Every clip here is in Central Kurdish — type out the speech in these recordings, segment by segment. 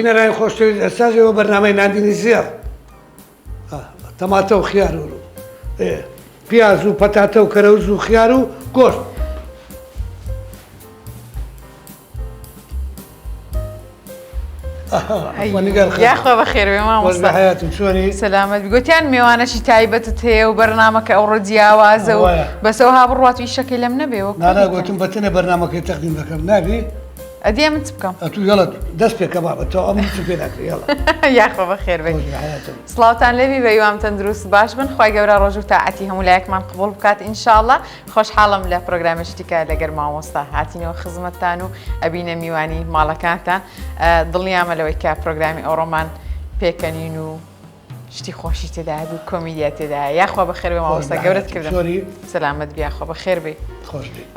بینەرانی خۆشەویست ئێستاژەوە بەرنامەی ناندنی زێڕ تەماتە و خیار و پیاز و پەتاتە و کەرەوز و خیار و گۆشت. یاخۆ بەخێر بێ مامۆستا. حیاتم چۆنی؟ سەلامەت گوتیان میوانەشی تایبەتت هەیە و بەرنامەکە ئەوڕۆ جیاوازە و بەسەوە ها بڕات و ئیشەکەی لەم نەبێەوە. نانا گوتم بەتەنێ بەرنامەکەی تەقدیم دەکەم نابی؟ ئەدێ من چ بکەم؟ ئەتوو یاڵت دەست پێکە بابەتەوە ئەم چ پێ ناکرێ یاڵە. یاخۆ بەخێر بێ. سڵاوتان لێبی بە یوام تەندروست باش بن. خوای گەورە ڕۆژ و تاعەتی هەموو لایەکمان قبوڵ بکات ئینشاءڵڵا. خۆشحاڵم لە پرۆگرامێشتیکە لەگەر مامۆستا هاتینەوە خزمەتتان و ئەبینە میوانی ماڵەکانتان. دڵنیامە لەوەی کە پرۆگرامی ئەوڕۆمان پێکەنین و شتی خۆشی تێدا بوو کۆمیدیا تێدا. یاخۆ بەخێر بێ مامۆستا گەورەت کردم. سەلامەت بێ یاخۆ بەخێر بێ.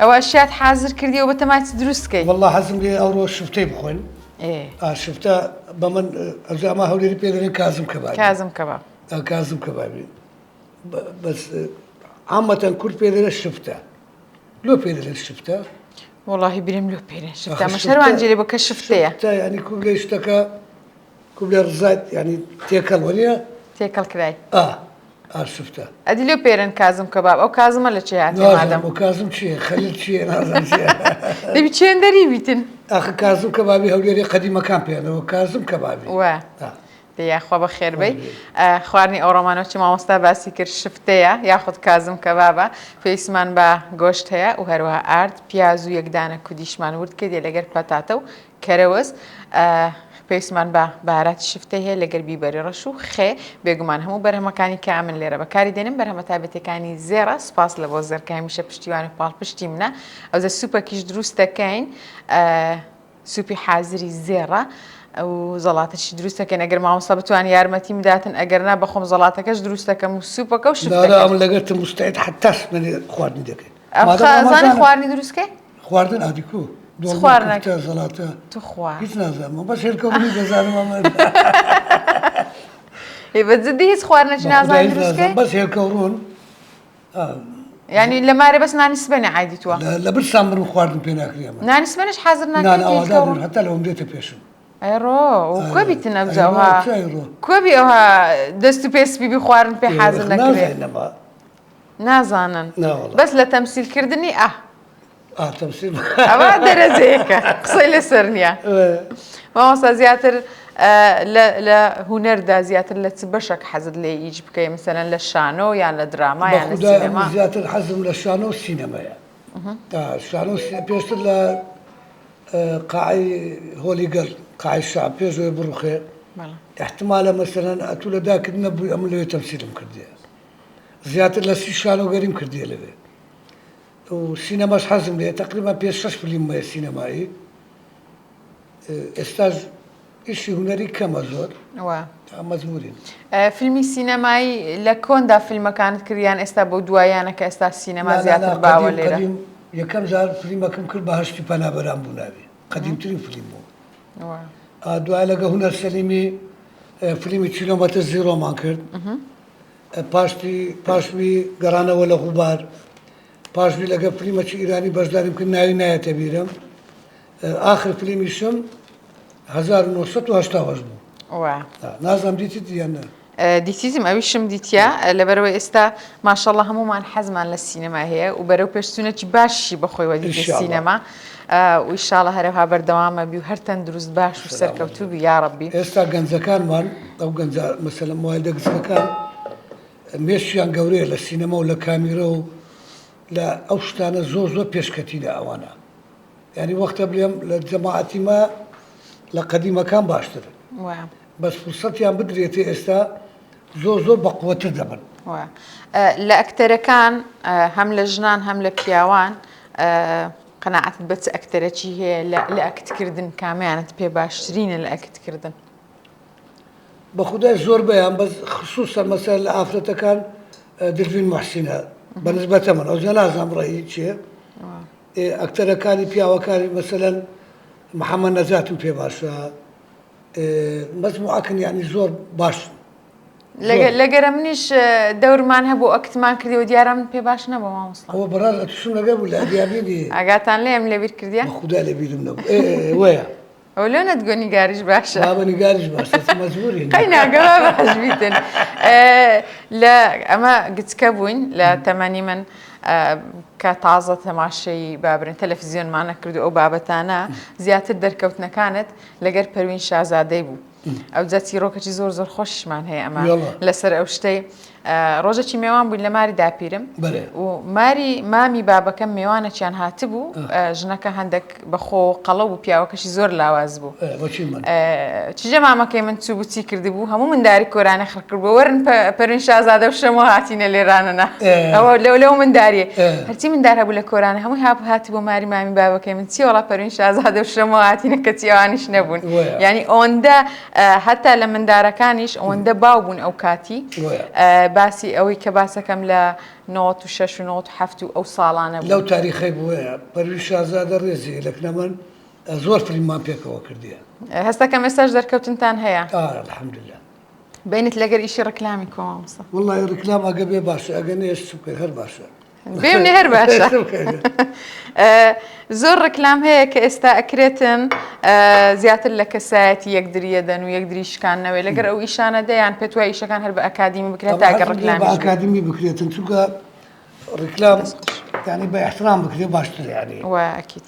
ئەوە شات حازر کردیەوە بە تەماتی دروستکەی. والله حەزم لێ ئەوڕۆ شفتەی بخۆین. شفتە بە من ئەوجا ئەمە هەولێری پێ دەڵێن کازم کەباب. کازم کەباب. کازم کەبابی. بەس عامەتەن کورد پێ دەڵێن شفتە. لۆ پێ دەڵێن شفتە؟ وەڵاهی بریم لۆ پێ دەڵێن شفتە. ئەمە شەروانجێری بە کە شفتەیە. شفتە یعنی کوبلەی شتەکە کوبلە ڕزات یعنی تێکەڵ وەنیە؟ تێکەڵ کرای. شفتە. ئەدی لێ پێرن کازم کەباب. ئەو کازمە لە چێ هاتی مادەم؟ ئەو کازم چییە؟ خەلیل چییە؟ نازانم چییە. دەبی چێندەری بیتن. ئاخە کازم کەبابی هەولێری قەدیمەکان پێیانەوە کازم کەبابی. وە. یاخوا بەخێر بێی. خواردنی ئەوڕۆمانەوە چی مامۆستا باسی کرد شفتەیە یاخود کازم کەبابە. پێویستمان بە گۆشت هەیە و هەروەها ئارد پیاز و یەکدانە کودیشمان ورد کردێ لەگەر پەتاتە و کەرەوەز. پێویستمان بە بەهاراتی شفتەی هەیە لەگەر بیبەری ڕەش و خێ بێگومان هەموو بەرهەمەکانی کە من لێرە بەکاری دێنم بەرهەمە تایبەتەکانی زێرە سپاس لە بۆ زەرکای میشە پشتیوان و پاڵپشتی منە. ئەوزە سوپەکیش دروست دەکەین سوپی حازری زێڕە و زەڵاتەشی دروست دەکەین ئەگەر مامۆستا بتوان یارمەتی بداتن ئەگەرنا بەخۆم زەڵاتەکەش دروست دەکەم و سوپەکە و شفتەکە. ئەم لەگەر مستعد حتاش خواردنی دەکەین. زانی خواردنی دروستکەی؟ خواردن ئادیکو. خواردنەکە زەڵاتە تو خوارد. هیچ نازانم بەس هێلکەوتنی دەزانم ئەمە. بەجددی هیچ خواردنێکی نازانی دروستکەی؟ بەس هێلکەوڕۆن. یعنی لە مارێ بەس نانی سبەنێ عادی تووە. لە برسان بن و خواردن پێ ناکرێ ئەمە. نانی سبەنش حازر ناکرێت هەتا لەوەم دێتە پێشم. ئەیڕۆ و کۆ بیتن ئەوجاوها کۆ بی ئەوها دەست و پێسپی خواردن پێ حازر نەکرێت. نازانن بەس لە تەمسیلکردنی ئەوە دەرەجەیەکە قسەی لەسەر نییە. مامۆستا زیاتر لە هونەردا زیاتر لە چ بەشێک حەزت لێ ئیج بکەی مەسەلەن لە شانۆ یان لە دراما یان لە سینەما؟ زیاتر حەزم لە شانۆ و سینەمایە. شانۆ پێشتر لە قاعی هۆلیگەر قاعی شعب پێشەوەی بڕوخێ احتمالە مەسەلەن ئەتوو لە داکردنە بووی ئەم لەوێ تەمسیلم کردیە. زیاتر لە شانۆگەریم کردیە لەوێ. و سینەماش حەزم لێ تقریبا 5-6 فیلم وایە سینەمایی. ئێستاش ئیشی هونەری کەمە زۆر مەجبورین. فیلمی سینەمایی لە کۆندا فیلمەکانت کردیان ئێستا بۆ دوایانە کە ئێستا سینەما زیاتر باوە لێرە؟ یەکەم جار فیلمەکەم کرد بە هەشتی پەنابەران بوو ناوی قەدیمترین فیلم بوو. دوای لەگە هونەر سەلیمی فیلمی کیلۆمەتر زیرۆمان کرد. پاشوی گەڕانەوە لە غوبار. پاشوی لەگە فیلمێکی ئیرانی بەشداریم کرد ناوی نایەتە بیرم. ئاخر فیلمیشم 1970 بوو. نازانم دیتیت یان نە؟ دیتیزم ئەویشم دیتە لەبەرەوەی ئێستا ماشەڵڵا هەمومان حەزمان لە سینەما هەیە و بەرەو پێشچوونێکی باشی بەخۆیوە دیتە سینەما و ئیشاڵڵا هەرەوها بەردەوامە بی و هەر تەندروست باش و سەرکەوتوو بی یا ڕەبی. ئێستا گەنجەکانمان ئەو گەنج مەسەلەن موبایل گەنجەکان مێشیان گەورەیە لە سینەما و لە کامیرە و لە ئەو شتانە زۆر پێشکەتی لە ئەوانە. یعنی وەختە بڵێم لە جەماعەتی ما لە قەدیمەکان باشتر. بەس فرسەتیان بدرێتێ ئێستا زۆر بەقووەتر دەبن. لە ئەکتەرەکان هەم لە ژنان هەم لە پیاوان قەناعەتت بە چ ئەکتەرەکی هەیە لە ئەکتکردن کامیانت پێ باشترینە لە ئەکتکردن؟ بە خودای زۆر بەیان بەس خصوصەن مەسەلەن لە ئافرەتەکان دلڤین موحسینە بەنسبەتە من ئەوجا نازانم ڕێی چییە. ئەکتەرەکانی پیاوەکانی مەسەلەن محەممەد نەجاتم پێ باشە مەجموعەکەن یعنی زۆر باش. لەگەرە منیش دەورمان هەبوو ئەکتمان کردیەوە دیارە من پێ باش نەبوو مامۆستا. ئەوە بەڕاست ئەتوشم لەگە بوو لە ئەدیابینی ئاگاتان لێم لەبیر کردیە؟ خوددا لەبیرم نەبوو وەیە ئەو لێ نەتگۆنی گاریش باشە بابنی گاریش باشە مەجبوری قەیناگەڵا باشبیتن لە ئەمە گچکە بووین لە تەمەنی من کە تازە تەماشەی بابرن تەلەڤیزیۆنمان نەکرد و ئەو بابەتانە زیاتر دەرکەوتنەکانت لەگەر پەروین شازادەی بوو ئەو جا چیرۆکەی زۆر خۆشمان هەیە ئەمە لەسەر ئەو شتەی ڕۆژێکی میێوان بووین لە ماری داپیرم و مامی بابەکەم میێوانەکیان هاتبوو ژنەکە هەندێک بەخۆ قەڵە و پیاوەکەشی زۆر لاواز بوو چجە مامەکەی من چوو بچی کرد بوو هەموو منداری کۆرانە خڕکرد بوو وەرن پەروین شازادە و شەمەوە هاتینە لێرانەنا ئەوە لەو منداریە هەرچی مندار هەبوو لە کۆرانە هەمووی هاتی بۆ ماری مامی بابەکەی من چی وەڵا پەروین شازادە و شەمەوە هاتینە کە چیاوانیش نەبوون یعنی ئەوەندە هەتا لە مندارەکانیش ئەوەندە باو بوون ئەو کاتی باسی ئەوەی کە باسەکەم لە 96 و 97 و ئەو ساڵانە لەو تاریخی بووە پەروین شازادە ڕێزی لەکنەمەن زۆر فیلممان پێکەوە کردیە هەستەکەم ئێستاش دەرکەوتنتان هەیە الحەمدوللا بینت لەگەر ئیشی ڕکلامی کۆمامۆستا وڵی ڕکلام ئەگە بێ باشە ئەگە نێش سوکە هەر باشە بێنێ هەر باشە زۆر ڕکلام هەیە کە ئێستا ئەکرێتن زیاتر لە کەسایەتی یەکدریە دەن و یەکدری شکاندنەوەی لەگەر ئەو ئیشانە دەیان پێت وای ئیشەکان هەر بە ئەکادیمی بکرێت تا ئەگەر ڕکلامی ئەکادیمی بکرێتن چونکە ڕکلام یعنی بە احترام بکرێت باشتر یعنی ئەکید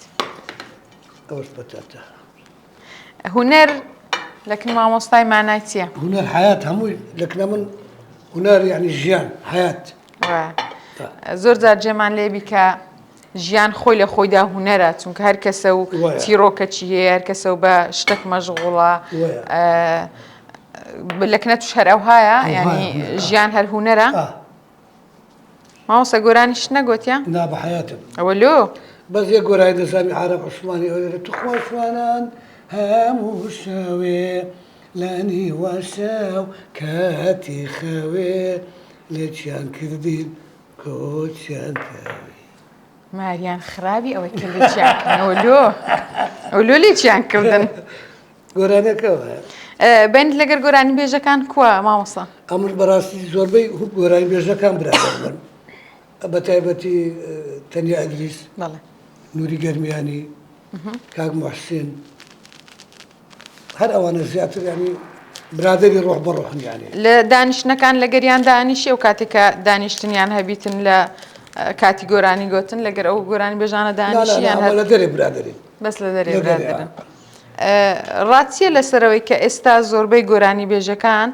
ئەوش بەتاتە هونەر لەکن مامۆستای مانای چییە؟ هونەر حیات هەمووی لەکنە من هونەر یعنی ژیان حیات زۆر جار جێمان لێبی کە ژیان خۆی لە خۆیدا هونەرە چونکە هەر کەسە و چیرۆکەچی هەیە هەر کەسە و بە شتێک مەشغوڵە لەکنە توش هەر ئەوهایە ینی ژیان هەر هونەرە مامۆستا گۆرانیش نەگوتیە؟ نا بە حیاتم ئەوە لۆ بەس یەک گۆرانی دەزانی عارەب عوسمانی ئەوێرە تو خۆشوانان هەموو شەوێ لە نیوە شەو کاتی خەوێ لێکیان کردین کۆچیان کەوێ ماریان خراپی ئەوەی کە لێکیانکردنەوە ئەو لۆ لێکیان کردن گۆرانەکەەوە بین لەگەر گۆرانی بێژەکان کووە مامۆستا ئەمر بەڕاستی زۆربەی هوب گۆرانی بێژەکان برادەر من بە تایبەتی تەنیا ئەدریس نووری گەرمیانی کاک موحسین هەر ئەوانە زیاتر ینی برادری ڕۆح بەڕۆحن یانی لە دانیشتنەکان لە گەریان دانیشی ئەو کاتێککە دانیشتنیان هەبیتن لە کاتی گۆرانی گوتن لەگەر ئەو گۆرانی بێژانە دانیشیان لە دەرێ برادری بەس لە دەرێ برادرن ڕاتیە لەسەرەوەی کە ئێستا زۆربەی گۆرانی بێژەکان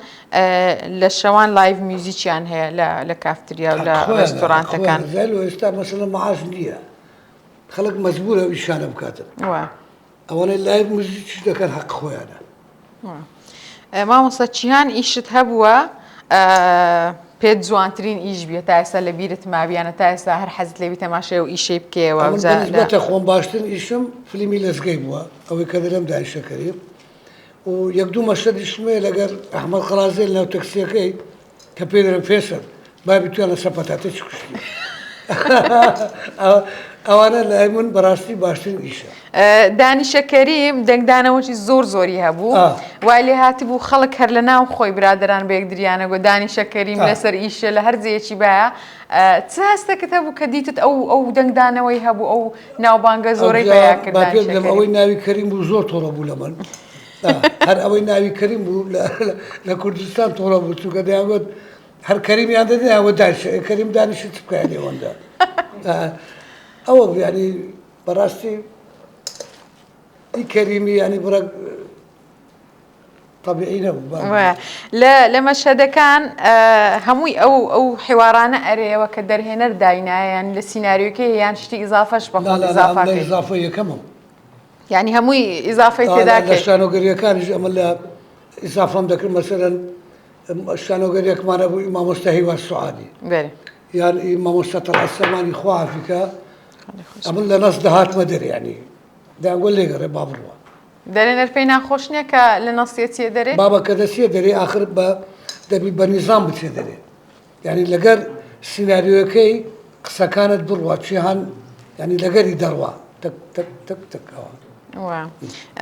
لە شەوان لایڤ میوزیکیان هەیە لە کافتریا و لە ڕێستۆرانتەکان ئێستا مەسەڵەن مەعاش نییە خەڵک مەجبورە ئیشانە بکاتن ئەوانەی لایڤ موزیکیش دەکەن حەق خۆیانە مامۆستا چیان ئیشت هەبووە پێت جوانترین ئیش بێ تا ئێستا لە بیرت ماویانە تا ئێستا هەر حەزت لێوی تەماشای و ئیشەی بکەوە بێتە خۆم باشترین ئیشم فیلمی لەزگەی بووە ئەوەی کە دەرەم دانیشەکەری و یەک دوو مەشهەد دیشمێ لەگەر ئەحمەد خەڵازێ لەناو تەکسیەکەی کە پێ دەرم فێسەر بابی توانە سەپەتاتێکی کوشتی ئەوانە لای من بەڕاستی باشترین ئیشە دانیشەکەریم دەنگدانەوەی زۆری هەبوو وای لێ هاتی بوو خەڵک هەر لە ناو خۆی برادران بە یەکدریانە گۆ دانیشەکەریم لەسەر ئیشە لە هەر جەیەکی باە چ هەستەکەت هەبوو کە دیتت ئەو دەنگدانەوەی هەبوو ئەو ناوبانگە زۆرەی پیا کرد ئەوەی ناوی کەریم بوو زۆر تۆڕە بوو لە من هەر ئەوەی ناوی کەریم بوو لە کوردستان تۆڕە بوو چونکە دەیانگوت هەر کەریمیان دەدێ ئەوە کەریم دانیشت بکایە لێوەندا ئەوە ینی بەڕاستی ئی کەریمی ینی بڕە طبیعی نەبوو لە مەشهەدەکان هەمووی ئەو حیوارانە ئەرێەوە کە دەرهێنەر داینایان لە سیناریۆکەی یان شتی ئیزافەش بەخۆ ئیزافە یەکەمم ینی هەمووی ئیزافەی تێدا شانۆگەریەکانیش ئەمە لە ئیزافەم دەکرد مەسەرەن شانۆگەریەکمانە بوو مامۆستا هیوار سوعادی یان مامۆستا تەڵعەت سەمانی خوافیکە ئەمە لە نەس دەهاتمە دەرێنی دەیانگوت لێگەڕێ با بڕوە دەرێنەر پێی ناخۆش نییە کە لە نەسیەتیە دەرێ بابە کە دەسیە دەرێ آخر دەبی بە نیزام بچێ دەرێ ینی لەگەر سیناریۆەکەی قسەکانت بڕوە چیان ینی لەگەری دەڕوە تەکەوە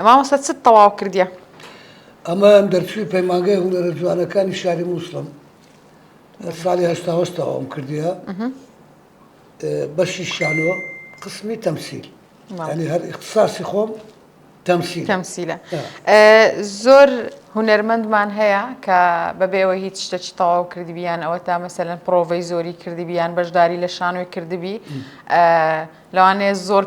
مامۆستا چت تەواو کردیە ئەمە دەرچووی پەیمانگای هونەرە جوانەکانی شاری مووسڵم ساڵی هەشتاوەستەوەم کردیە بەشی شانۆ قسمی تەمسیل ینی هەر ئیختساسی خۆم تەمسیلە زۆر هونەرمەندمان هەیە کە بەبێەوە هیچ شتێکی تەواو کردبییان ئەوە تا مەسەلەن پرۆڤەی زۆری کردبییان بەشداری لە شانۆی کردبی لەوانەیە زۆر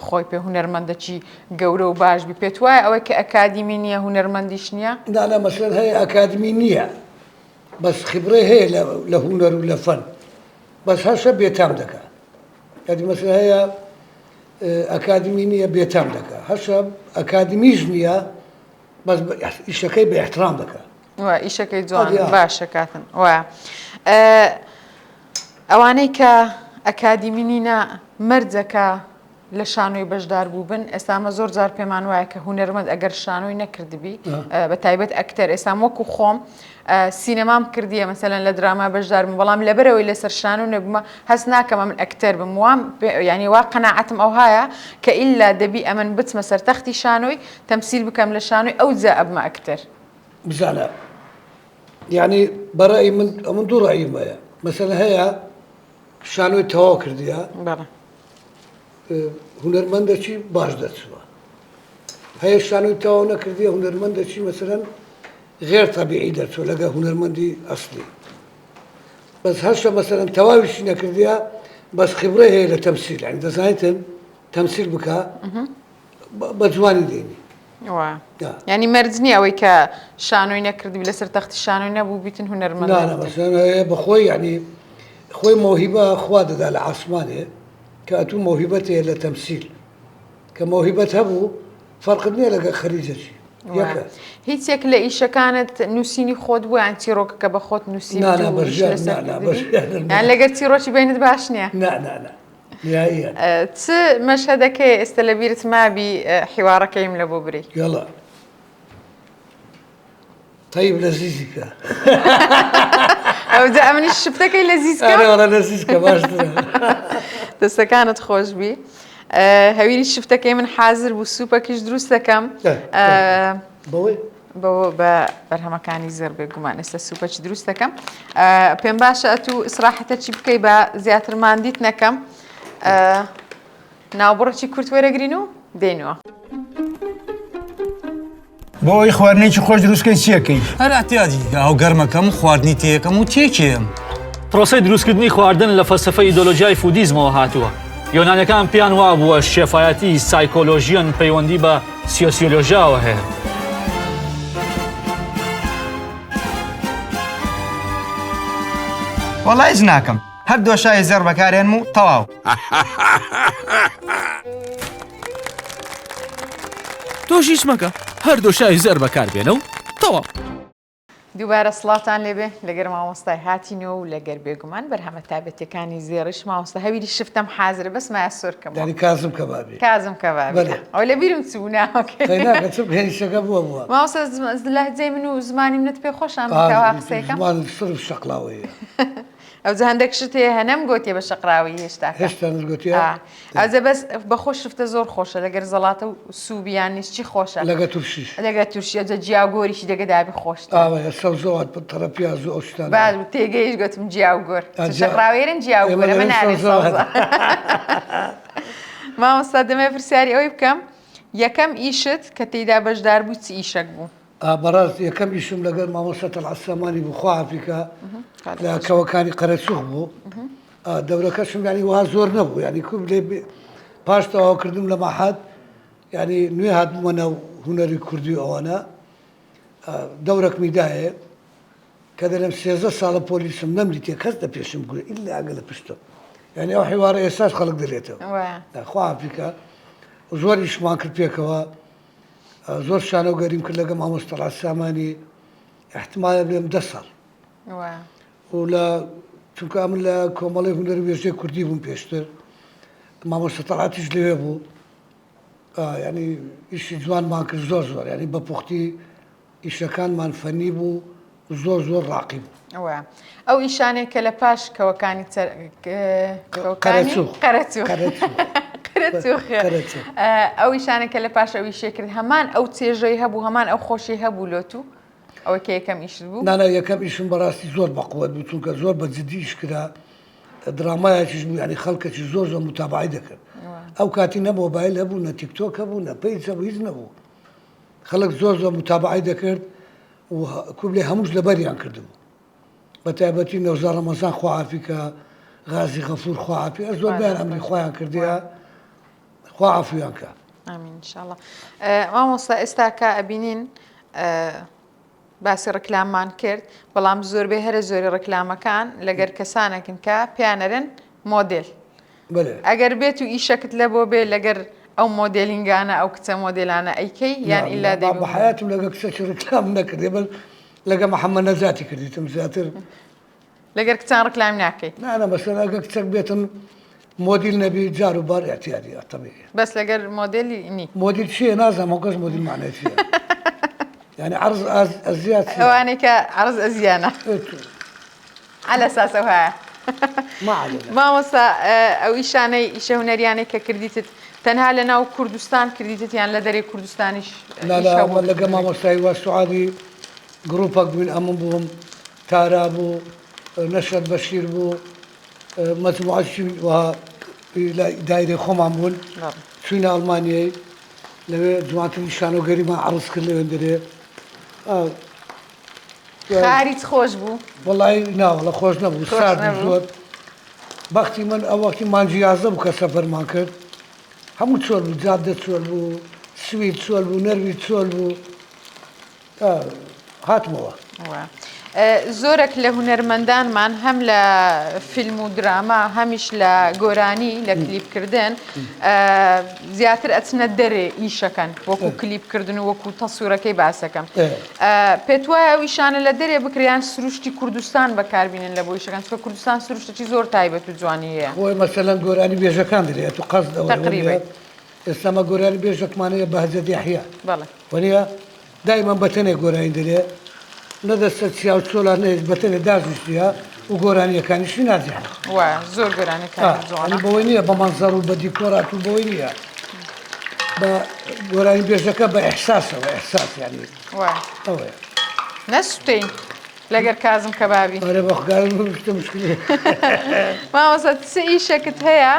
خۆی پێ هونەرمەندەکی گەورە و باشبی پێت وایە ئەوەی کە ئەکادیمی نییە هونەرمەندیش نییە؟ نانە مەسەلەن هەیە ئەکادمی نییە بەس خبرەی هەیە لە هونەر و لە فەن بەس هەشە بێتام دەکات یادی مەسەلەن هەیە ئەکادمی نییە بێتام دەکات هەشە ئەکادمیش نییە بەس ئیشەکەی بە احترام دەکات ئیشەکەی جوان باشە کاتن وایە ئەوانەی کە ئەکادیمی نینە مەرجەکە لە شانۆی بەشدار بوو بن ئێستامە زۆر جار پێمان وایە کە هونەرمەند ئەگەر شانۆی نەکردبی بە تایبەت ئەکتەر ئێستا وەکو خۆم سینەمام کردیە مەسەلەن لە دراما بەشدار بم بەڵام لەبەرەوەی لەسەر شانۆ نەبوومە هەست ناکەمە من ئەکتەر بم وام ینی وا قەناعەتم ئەو هایە کە ئیلا دەبی ئەمن بچمە سەر تەختی شانۆی تەمسیل بکەم لە شانۆی ئەو جا ئەبمە ئەکتەر بزانە یعنی بەڕای من دوو ڕاییم هەیە مەسەلەن هەیە شانۆی تەواو کردیە هونەرمەندێکی باش دەچووە هەیە شانۆی تەواو نەکردیە هونەرمەندێکی مەسەلەن غێر تەبیعی دەچووە لەگە هونەرمەندی ئەسلی بەس هەشە مەسەلەن تەواویشی نەکردیە بەس خبرەی هەیە لە تەمسیل یعنی دەزانێتن تەمسیل بکە بە جوانی دێنی ینی مەرج نییە ئەوەی کە شانۆی نەکردبی لەسەر تەختی شانۆی نەبوو بیتن هونەرمەند مەسەلەن هەیە بەخۆی ینی خۆی مۆهیبە خوا دەدا لە عاسمانێ کە ئەتوو مۆهیبەت هەیە لە تەمسیل کە مۆهیبەت هەبوو فەرقت نییە لەگە خەریجەکی هیچێک لە ئیشەکانت نووسینی خۆت بووە یان چیرۆکەکە بە خۆت نووسین لەگەر چیرۆکی بینت باش نییە چ مەشهەدەکەی ئێستا لە بیرت مابی حیوارەکەیم لە بۆ بری یاڵا طيب لەزیزیکە ئەوجا ئەمنی شفتەکەی لەزیزکە باشترە دەستەکانت خۆشبی هەویری شفتەکەی من حازر بوو سوپەکیش دروست دەکەم بە بەرهەمەکانی زێر بێگومان ئێستا سوپەکی دروست دەکەم پێم باشە ئەتوو ئیسراحەتەکی بکەی بە زیاتر ماندیت نەکەم ناوبڕێکی کورت وەرەگرین و دێنەوە بۆ ئەوی خواردنێکی خۆش دروستکەی چیەکەی؟ هەر ئەتیادی ئەو گەرمەکەم خواردنی تێیەکەم و تێکێم پرۆسەی دروستکردنی خواردن لە فەلسەفەی ئیدۆلۆژیای فودیزمەوە هاتووە یۆنانیەکان پیان وا بووە شێفایەتی سایکۆلۆژیەن پەیوەندی بە سیۆسیۆلۆژیاوە هەیە وەڵای هیچ ناکەم هەر دۆشای زێڕ بەکارێنم و تەواو تۆش هیچ مەکە هەر دۆشای زێر بەکاربێنە و تەواو دووبارە سڵاتان لێبێ لەگەر مامۆستای هاتینەوە و لەگەر بێگومان بەرهەمە تایبەتەکانی زێڕش مامۆستا هەویری شفتم حازرە بەس مایە سۆرکەم ینی کازم کەبابی ئەو لە بیرم چوو ناکەچێنیشەکە بووە مامۆستا لەهجەی من و زمانی منت پێ خۆشان بکەوە قسەیەکەم سرف شەقڵاوەیە ئەوجا هەندێک شت هەیە هەنەم گوتیە بە شەقراوی هێشتا ئەوجا بەس بەخۆش شفتە زۆر خۆشە لەگەر زەڵاتە و سووبیان نیست چی خۆشە لەگە تووشیش لەگە تووشی ئەوجا جیاگۆریشی دەگە دابی خۆشتە سەوزەوات تەرە پیاز و ئەوشتان تێگەیش گوتم جیاگۆر شەقراوێرن جیاگۆرە من ناوێ سەوزە مامۆستا دەمێ پرسیاری ئەوەی بکەم یەکەم ئیشت کە تێیدا بەشدار بوو چ ئیشەک بوو؟ بەڕاست یەکەم ئیشم لەگەر مامۆستا تەلعەسەمانی بوو خواحافیکە لە کەوەکانی قەرەچووخ بوو دەورەکەشم ینی وها زۆر نەبوو ینی کوم لێ پاش تەواوکردم لە مەحەد ینی نوێ هاتبوومەنە هونەری کوردی ئەوانە دەورەکمی دایە کە دەڵێم 13 ساڵە پۆلیسم نەمدیتێ کەس دە پێشم گوێ ئیلا ئەگە لە پشتم ینی ئەو حیوارە ئێساش خەڵک دەرێتەوە خواحافیکە زۆر ئیشمان کرد پێکەوە زۆر شانە و گەریم کرد لەگە مامۆستا تەلعەسەمانی احتمالە بڵێم 10 ساڵ و لە چونکە من لە کۆمەڵی هونەری وێژەی کوردی بووم پێشتر مامۆستا تەلعاتیش لەوێ بوو ینی ئیشی جوانمان کرد زۆر ینی بە پوختی ئیشەکانمان فەنی بوو زۆر ڕاقی بوو ئەو ئیشانێک کە لە پاش کەوەکانی ئەو ئیشانە کە لە پاش ئەوی شێکرد هەمان ئەو چێژەی هەبوو هەمان ئەو خۆشی هەبوو لۆتو ئەوە کە یەکەم ئیشت بوو؟ نانە یەکەم ئیشم بەڕاستی زۆر بەقووەت بوو چونکە زۆر بە جدیش کرا درامایەکیش بوو ینی خەڵکێکی زۆر متابعی دەکرد ئەو کاتی نە مۆبایل هەبوو نە تیکتۆک هەبوو نە پەیج هەبوو هیچ نەبوو خەڵک زۆر متابعی دەکرد و کوبلێ هەمووش لەبەریان کردبوو بە تایبەتی نەوزار ڕەمەزان خواعافیکە غازی غەفور خواعافی زۆر بیان ئەمری خۆیان کردیا خواعافیان کە ئامین انشاءالله مامۆستا ئێستا کە ئەبینین باسی ڕکلاممان کرد بەڵام زۆربەی هەرە زۆری ڕکلامەکان لەگەر کەسانێکن کە پیانەرن مۆدل ئەگەر بێت و ئیشەکت لە بۆ بێ لەگەر ئەو مۆدلینگانە ئەو کچە مۆدلانە ئەیکەی یان ئیلا بە حیاتم لەگە کچێکی ڕکلام نەکردێ بەل لەگە محەممەد نەزاتی کردیتم زیاتر لەگەر کچان ڕکلام ناکەی نانە بەسەر ئەگە کچەک بێتم مۆدیل نەبی جار و بار احتیاطی طبیعی بەس لەگەر مۆدلی نی مۆدیل چییە نازانم ئەو کەس مۆدیل معنای چییە يعني عرض أزياد وأنا كعرض أزيانة على أساس وها ما علينا ما وصا أو إيشاني إيش هنرياني ككرديت تنها لنا وكردستان كرديت يعني لدري كردستانيش لا ولا جماعة مصري والسعودي جروبك من أمم بهم تارابو نشرت بشير بو مجموعة شيء وها دايرة خمامون شوينا ألمانيا لو جماعة الإشانو قريبا عرض كله عندنا خارج خوش بو والله نا والله خوش نبو سعد زود وقتی من وقتی مانجی عزم که سفر مان کرد همون چول بود جاده چول بود سوید چول بود نروید چول بود هاتموا زۆرێک لە هونەرمەندانمان هەم لە فیلم و دراما هەمیش لە گۆرانی لە کلیپکردن زیاتر ئەچنە دەرێ ئیشەکەن وەکو کلیپکردن و وەکو تەسوورەکەی باسەکەم پێت وایە ئەو ئیشانە لە دەرێ بکریان سروشتی کوردستان بەکاربینن لە بۆ ئیشەکان چکە کوردستان سروشتێکی زۆر تایبەت و جوانی هەیە خۆی مەسەلەن گۆرانی بێژەکان دەرێت و قەزد ئێستامە گۆرانی بێژەکمانەیە بەهەجەت یەحیا وەنیە دایما بەتەنێ گۆرانی دەرێت نەدەستە چیا و چۆلا نێت بەتەنێ داژشتیە و گۆرانیەکانیشی نازیان زۆر گۆرانەکانی جوانە بەوەی نییە بە مەنزەر و بە دیکۆرات و بەوەی نییە بە گۆرانی بێژەکە بە ئەحساسەوە ئەحساس یانی ئەوەیە نەسوتین لەگەر کازم کەبابی ئەرێ بەخگارن شتە مشکلی ماوەسە چ ئیشێکت هەیە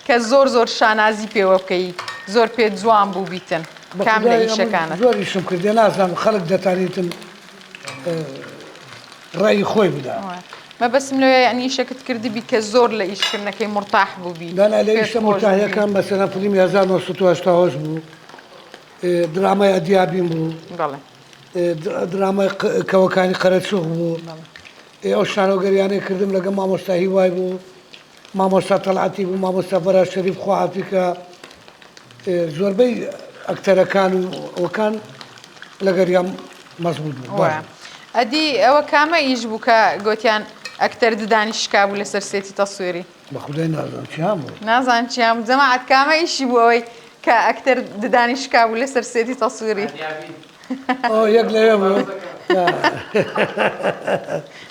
کە زۆر شانازی پێوە بکەی زۆر پێ جوان بوو بیتن کام لە ئیشەکانە زۆر ئیشم کردێ نازانم خەڵک دەتانیتن ڕای خۆی بدا مەبەسم لەوێ ینی ئیشەکەت کردی بی کە زۆر لە ئیشکردنەکەی مرتاح بوو بی دانا لە ئیشە مرتاحیەکان مەسەلەن فیلمی 1970 بوو درامای ئەدیابین بوو درامای کەوەکانی قەرەچوخ بوو ئەو شانۆگەریانەی کردم لەگە مامۆستا هیوای بوو مامۆستا تەڵعاتی بوو مامۆستا بەرا شەریف خواعافیکە زۆربەی ئەکتەرەکان و ئەوەکان لەگەریان مەزبوط بوو ئەدی ئەوە کامە ئیش بوو کە گوتیان ئەکتەر ددانی شکا بوو لەسەر سێتی تەسووری بە خودای نازانم چیان بوو نازان چیان جەماعەت کامە ئیشی بوو ئەوەی کە ئەکتەر ددانی شکا بوو لەسەر سێتی تەسووری یەک لەوێ بوو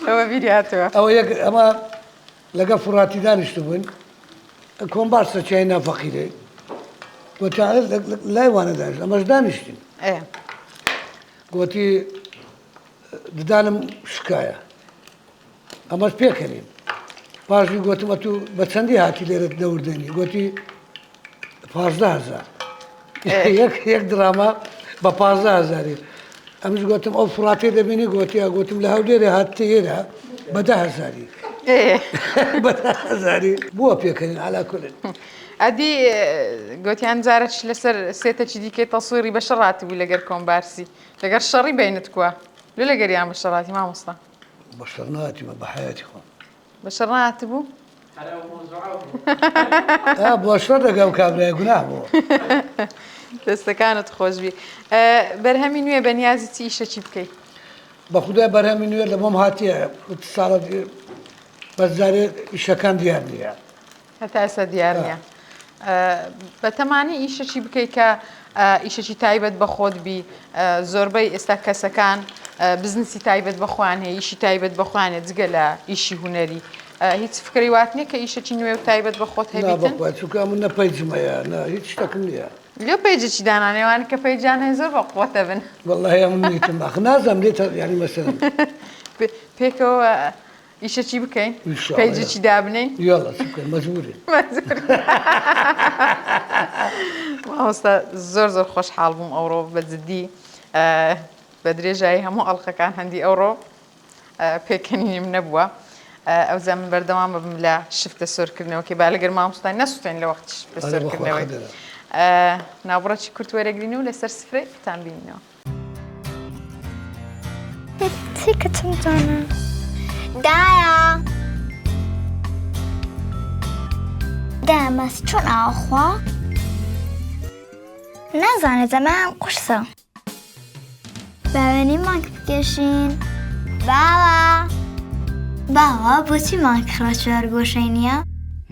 ئەوە بیریاتەوە ئەوە یەک ئەمە لەگە فڕاتی دانیشت بوون کۆمبارسە چای نافەقیرێ گوتیان لای وانە دانیشت ئەمەش دانیشتین گوتی ددانم شکایە ئەمەش پێکەنین پاشی گوتمە تو بە چەندی هاتی لێرە دەوردێنی گوتی 15,000 یەک دراما بە 15,000 ئەمش گوتم ئەو فڕاتێ دەبینی گوتیە گوتم لە هەولێرە هاتتە ئێرە بە 10,000 بە 10,000 بووە پێکەنین عەلا کولن ئەدی گوتیان جارەش لەسەر سێتەکی دیکەی تەسووری بە شەڕاتی بوو لەگەر کۆمبارسی لەگەر شەڕی بینت کووە لێ لەگەریان بە شەڕاتی مامۆستا بە شەڕ نهاتیمە بە حەیاتی خۆم بە شەڕ نهاتی بوو بۆ شەڕ دەگە و کابرای گوناه بوو دەستەکانت خۆشبی بەرهەمی نوێ بە نیازی چی ئیشەکی بکەیت بە خودای بەرهەمی نوێ لە بۆم هاتیە ساڵە بەزارێ ئیشەکان دیار نییە هەتا ئێستا دیار نییە بە تەمانی ئیشەکی بکەیت کە ئیشەکی تایبەت بە خۆت بی زۆربەی ئێستا کەسەکان بزنسی تایبەت بەخوان هەیە ئیشی تایبەت بەخوانێ جگە لە ئیشی هوەری هیچ فکری وات نییە کە ئیشەکی نوێ و تایبەت بە خۆت هەبێتن چونکە من نەپەیجمەیە هیچ شتێکم نییە لێ پەیجێکی دانانێوان کە پەیجان هەیە زۆر بە قووەتە بن وەڵڵاهی من نیتم ئەخ نازانم لێت یعنی مەسەلەن پێکەوە ئیشەکی بکەین پەیجێکی دابنین یاڵا چ بکەین مەجبورین مامۆستا زۆر خۆشحاڵ بووم ئەوڕۆ بە جددی بە درێژایی هەموو ئەڵلقەکان هەندی ئەوڕۆ پێکەنیم نەبووە ئەو زەمن بەردەوام بم لە شفتە سۆرکردنەوە کە با لەگەر مامۆستای نەسووتێن لە وەختی شفتە سۆرکردنەوەی ناوبڕەتی کورت وەرەگرین و لەسەر سفرەی تان بینینەوە تێکەچم جوانە دایە دامەس چۆن ئاخوا نازانێت ئەمەم قورسە باوێنی مانک بکێشین باوە بۆچی مانک خڕەچوار گۆشەی نییە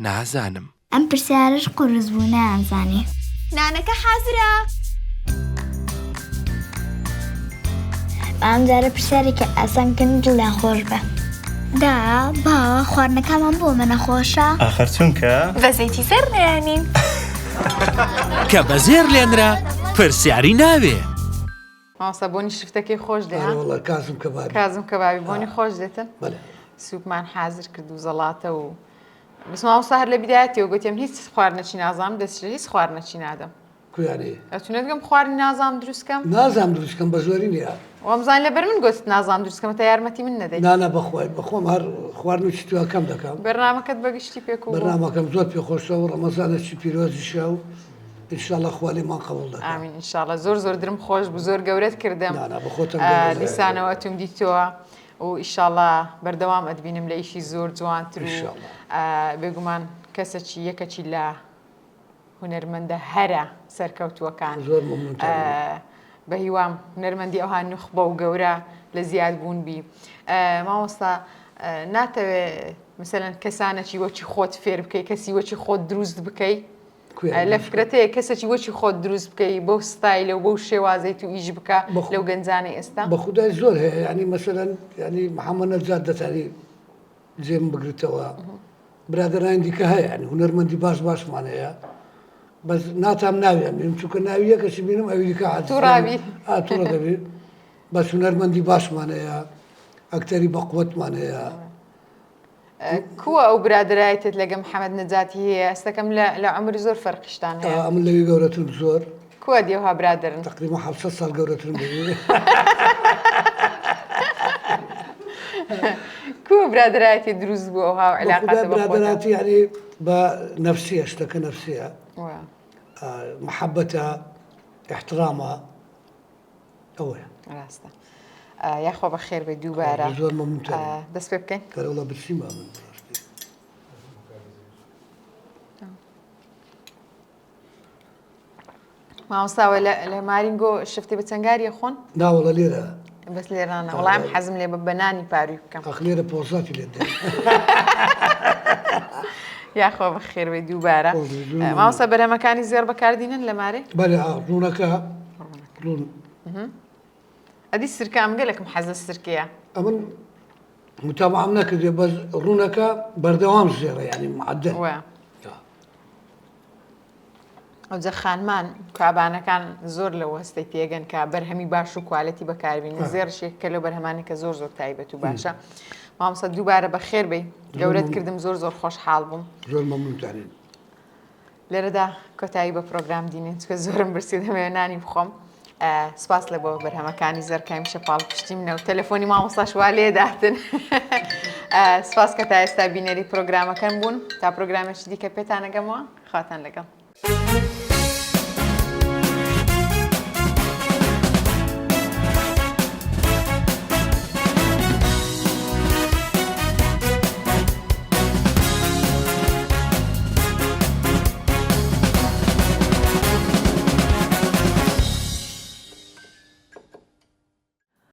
نازانم ئەم پرسیارش قورس بوو نازانی نانەکە حازرە ئەم جارە پرسیارێکە ئاسانکردن دڵیان خۆش بە دا باوە خواردنەکەمان بۆ منە خۆشە ئاخر چونکە بەزەیتی سەر نێنین کە بەزێر لێنرا پرسیاری ناوێ مامۆستا بۆنی شفتەکەی خۆش دێ والله کازم کەبابی کازم کەبابی بۆنی خۆش دێتن بەڵێ سوپمان حازر کرد و زەڵاتە و بس مامۆستا هەر لە بیدایەتەوە گوتیم هیچ خواردنەچی نازانم دەستشە هیچ خواردنەچی نادەم کویانەیە ئەتونێت گەم خواردنی نازانم دروستکەم نازانم دروستکەم بە زۆری نییە وەمزان لەبەر من گوت نازانم دروستکەمە تا یارمەتی من نەدەیت نانە بەخوای بەخۆم هەر خواردن و چیتووە کەم دەکەم بەرنامەکەت بەگشتی پێک و بەرنامەکەم زۆر پێخۆشە و ڕەمەزانێکی پیرۆزیشە و ئینشاءالله خوا لێمان قبوڵ دەکات ئامین ئینشاءالله زۆر درم خۆش بوو زۆر گەورەت کردم نانە بە خۆتم گەورە دیسانەوە توم دیتەوە و ئیشاءالله بەردەوام ئەدبینم لە ئیشی زۆر جوانتر و بێگومان کەسێکی یەکەکی لە هونەرمەندە هەرە سەرکەوتووەکان زۆر مەمنونتان بە هیوام هونەرمەندی ئەوها نوخبە و گەورە لە زیاد بوون بی مامۆستا ناتەوێت مثلەن کەسانێکی وەچی خۆت فێر بکەی کەسی وەچی خۆت دروست بکەی لە فکرەتەیە کەسێکی وەچی خۆت دروست بکەی بەو ستایلە و بەو شێوازەیت و ئیش بکە لەو گەنجانەی ئێستا بە خودای زۆر هەیە ینی مەسەلەن ینی محەممەد نەجات دەتانی جێم بگرێتەوە برادران دیکە هەیە ینی هونەرمەندی باشمان هەیە بەس ناتام ناوێم بیم چونکە ناوی یەکەشی بینم ئەوی دیکە تووڕابی تووڕە دەبێت بەس هونەرمەندی باشمان هەیە ئەکتەری بەقوەتمان هەیە کووە ئەو برادرایەتت لەگە محەممەد نەجاتی هەیە ئەستەکەم لە عمری زۆر فەرقیشتان هەیە ئەم لەوی گەورەتر زۆر کووە دیێوها برادرن تقریبا 700 ساڵ گەورەترم ببینێ کووە برادرایەتی دروست بوو ئەوها علاقاتە برادراتی ینی بە نەفسیە شتەکە نەفسیە محەبەتە احترامە ئەوەیە ڕاستە یاخوا بە خێر بێ دووبارە زۆر مەمنونتان دەست پێ بکەین کەرەوڵە برسیمە من مامۆستاوە لە مارینگۆ شفتی بە چەنگاریە خۆن ناوەڵە لێرە بەس لێرانە وەڵام حەزم لێ بە بەنانی پاروی بکەم ئەخ لێرە پۆزاتی لێ دێ یاخوا بە خێر بێ دووبارە مامۆستا بەرهەمەکانی زێر بەکاردینن لە مارێ بەێ ڕوونەکە ڕوون ئەدی سرکام گەلێکم حەزە سرکەیە ئەمن متابعام نەکردێ بەس ڕوونەکە بەردەوام زێڕە ینی معدە ئەوجە خانمان کابانەکان زۆر لە وەستەی تێگەن کە بەرهەمی باش و کوالەتی بەکاربین زێڕشێک کە لەو بەرهەمانی کە زۆر تایبەت و باشە مامۆستا دووبارە بە خێر بێ گەورەت کردم زۆر خۆشحاڵ بووم زۆر مەمنونتانین لێرەدا کۆتایی بە پرۆگرام دینێن چکە زۆرم برسی دەمەوێ نانی بخۆم سپاس لە بۆ بەرهەمەکانی زەرکای میشە پاڵ پشتی منە و تەلەفۆنی مامۆستاش وا لێداتن سپاس کە تا ئێستا بینەری پرۆگرامەکەم بوون تا پرۆگرامێکی دیکە پێتان نەگەمەوە خاتان لەگەڵ